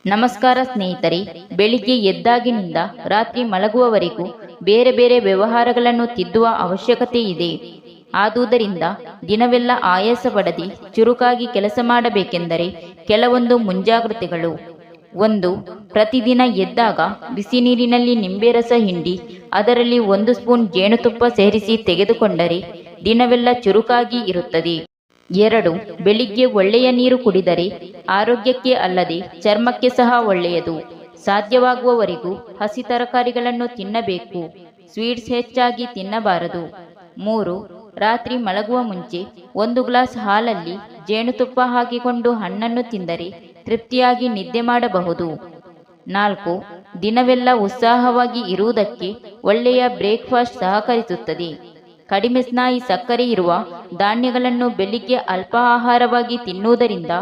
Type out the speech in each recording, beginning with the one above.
ನಮಸ್ಕಾರ ಸ್ನೇಹಿತರೆ, ಬೆಳಿಗ್ಗೆ ಎದ್ದಾಗಿನಿಂದ ರಾತ್ರಿ ಮಲಗುವವರೆಗೂ ಬೇರೆ ಬೇರೆ ವ್ಯವಹಾರಗಳನ್ನು ತಿದ್ದುವ ಅವಶ್ಯಕತೆ ಇದೆ. ಆದುದರಿಂದ ದಿನವೆಲ್ಲ ಆಯಾಸ ಪಡದೆ ಚುರುಕಾಗಿ ಕೆಲಸ ಮಾಡಬೇಕೆಂದರೆ ಕೆಲವೊಂದು ಮುಂಜಾಗ್ರತೆಗಳು. 1. ಪ್ರತಿದಿನ ಎದ್ದಾಗ ಬಿಸಿ ನೀರಿನಲ್ಲಿ ನಿಂಬೆ ರಸ ಹಿಂಡಿ ಅದರಲ್ಲಿ 1 ಸ್ಪೂನ್ ಜೇನುತುಪ್ಪ ಸೇರಿಸಿ ತೆಗೆದುಕೊಂಡರೆ ದಿನವೆಲ್ಲ ಚುರುಕಾಗಿ ಇರುತ್ತದೆ. 2. ಬೆಳಿಗ್ಗೆ ಒಳ್ಳೆಯ ನೀರು ಕುಡಿದರೆ ಆರೋಗ್ಯಕ್ಕೆ ಅಲ್ಲದೆ ಚರ್ಮಕ್ಕೆ ಸಹ ಒಳ್ಳೆಯದು. ಸಾಧ್ಯವಾಗುವವರೆಗೂ ಹಸಿ ತರಕಾರಿಗಳನ್ನು ತಿನ್ನಬೇಕು. ಸ್ವೀಟ್ಸ್ ಹೆಚ್ಚಾಗಿ ತಿನ್ನಬಾರದು. 3. ರಾತ್ರಿ ಮಲಗುವ ಮುಂಚೆ 1 ಗ್ಲಾಸ್ ಹಾಲಲ್ಲಿ ಜೇನುತುಪ್ಪ ಹಾಕಿಕೊಂಡು ಹಣ್ಣನ್ನು ತಿಂದರೆ ತೃಪ್ತಿಯಾಗಿ ನಿದ್ದೆ ಮಾಡಬಹುದು. 4. ದಿನವೆಲ್ಲ ಉತ್ಸಾಹವಾಗಿ ಇರುವುದಕ್ಕೆ ಒಳ್ಳೆಯ ಬ್ರೇಕ್ಫಾಸ್ಟ್ ಸಹಕರಿಸುತ್ತದೆ. ಕಡಿಮೆ ಸ್ನಾಯು ಸಕ್ಕರೆ ಇರುವ ಧಾನ್ಯಗಳನ್ನು ಬೆಳಿಗ್ಗೆ ಅಲ್ಪ ಆಹಾರವಾಗಿ ತಿನ್ನುವುದರಿಂದ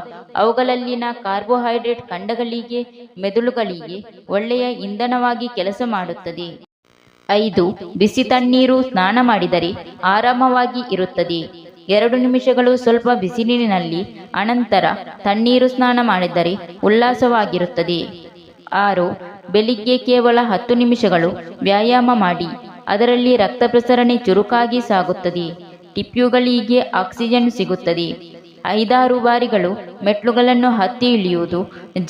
ಅವುಗಳಲ್ಲಿನ ಕಾರ್ಬೋಹೈಡ್ರೇಟ್ ಖಂಡಗಳಿಗೆ ಮೆದುಳುಗಳಿಗೆ ಒಳ್ಳೆಯ ಇಂಧನವಾಗಿ ಕೆಲಸ ಮಾಡುತ್ತದೆ. 5. ಬಿಸಿ ತಣ್ಣೀರು ಸ್ನಾನ ಮಾಡಿದರೆ ಆರಾಮವಾಗಿ ಇರುತ್ತದೆ. 2 ನಿಮಿಷಗಳು ಸ್ವಲ್ಪ ಬಿಸಿನೀರಿನಲ್ಲಿ ಅನಂತರ ತಣ್ಣೀರು ಸ್ನಾನ ಮಾಡಿದರೆ ಉಲ್ಲಾಸವಾಗಿರುತ್ತದೆ. 6. ಬೆಳಿಗ್ಗೆ ಕೇವಲ 10 ನಿಮಿಷಗಳು ವ್ಯಾಯಾಮ ಮಾಡಿ. ಅದರಲ್ಲಿ ರಕ್ತ ಪ್ರಸರಣೆ ಚುರುಕಾಗಿ ಸಾಗುತ್ತದೆ. ಟಿಪ್ಯುಗಳಿಗೆ ಆಕ್ಸಿಜನ್ ಸಿಗುತ್ತದೆ. 5-6 ಬಾರಿಗಳು ಮೆಟ್ಲುಗಳನ್ನು ಹತ್ತಿ ಇಳಿಯುವುದು,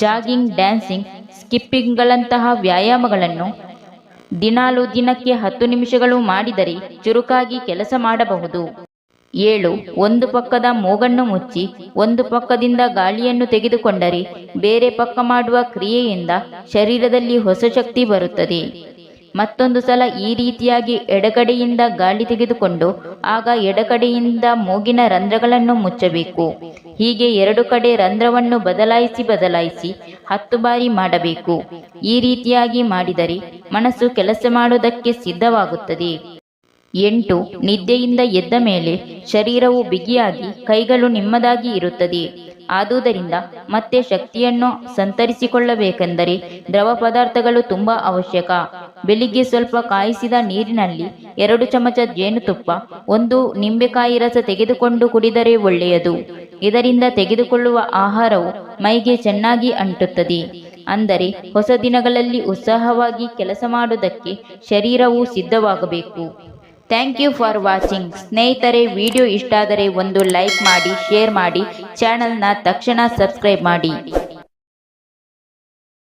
ಜಾಗಿಂಗ್, ಡ್ಯಾನ್ಸಿಂಗ್, ಸ್ಕಿಪ್ಪಿಂಗ್ಗಳಂತಹ ವ್ಯಾಯಾಮಗಳನ್ನು ದಿನಕ್ಕೆ 10 ನಿಮಿಷಗಳು ಮಾಡಿದರೆ ಚುರುಕಾಗಿ ಕೆಲಸ ಮಾಡಬಹುದು. 7. ಒಂದು ಪಕ್ಕದ ಮೂಗನ್ನು ಮುಚ್ಚಿ ಒಂದು ಪಕ್ಕದಿಂದ ಗಾಳಿಯನ್ನು ತೆಗೆದುಕೊಂಡರೆ ಬೇರೆ ಪಕ್ಕ ಮಾಡುವ ಕ್ರಿಯೆಯಿಂದ ಶರೀರದಲ್ಲಿ ಹೊಸ ಶಕ್ತಿ ಬರುತ್ತದೆ. ಮತ್ತೊಂದು ಸಲ ಈ ರೀತಿಯಾಗಿ ಎಡಗಡೆಯಿಂದ ಗಾಳಿ ತೆಗೆದುಕೊಂಡು ಆಗ ಎಡಗಡೆಯಿಂದ ಮೂಗಿನ ರಂಧ್ರಗಳನ್ನು ಮುಚ್ಚಬೇಕು. ಹೀಗೆ 2 ಕಡೆ ರಂಧ್ರವನ್ನು ಬದಲಾಯಿಸಿ 10 ಬಾರಿ ಮಾಡಬೇಕು. ಈ ರೀತಿಯಾಗಿ ಮಾಡಿದರೆ ಮನಸ್ಸು ಕೆಲಸ ಮಾಡುವುದಕ್ಕೆ ಸಿದ್ಧವಾಗುತ್ತದೆ. 8. ನಿದ್ದೆಯಿಂದ ಎದ್ದ ಮೇಲೆ ಶರೀರವು ಬಿಗಿಯಾಗಿ ಕೈಗಳು ನಿಮ್ಮದಾಗಿ ಇರುತ್ತದೆ. ಆದುದರಿಂದ ಮತ್ತೆ ಶಕ್ತಿಯನ್ನು ಸಂತರಿಸಿಕೊಳ್ಳಬೇಕೆಂದರೆ ದ್ರವ ಪದಾರ್ಥಗಳು ತುಂಬಾ ಅವಶ್ಯಕ. ಬೆಳಿಗ್ಗೆ ಸ್ವಲ್ಪ ಕಾಯಿಸಿದ ನೀರಿನಲ್ಲಿ 2 ಚಮಚ ಜೇನುತುಪ್ಪ, 1 ನಿಂಬೆಕಾಯಿ ರಸ ತೆಗೆದುಕೊಂಡು ಕುಡಿದರೆ ಒಳ್ಳೆಯದು. ಇದರಿಂದ ತೆಗೆದುಕೊಳ್ಳುವ ಆಹಾರವು ಮೈಗೆ ಚೆನ್ನಾಗಿ ಅಂಟುತ್ತದೆ. ಅಂದರೆ ಹೊಸ ದಿನಗಳಲ್ಲಿ ಉತ್ಸಾಹವಾಗಿ ಕೆಲಸ ಮಾಡುವುದಕ್ಕೆ ಶರೀರವು ಸಿದ್ಧವಾಗಬೇಕು. Thank you for watching. ಸ್ನೇಹಿತರೆ, ವಿಡಿಯೋ ಇಷ್ಟ ಆದರೆ ಒಂದು ಲೈಕ್ ಮಾಡಿ, ಶೇರ್ ಮಾಡಿ, ಚಾನಲ್ನ ತಕ್ಷಣ ಸಬ್ಸ್ಕ್ರೈಬ್ ಮಾಡಿ.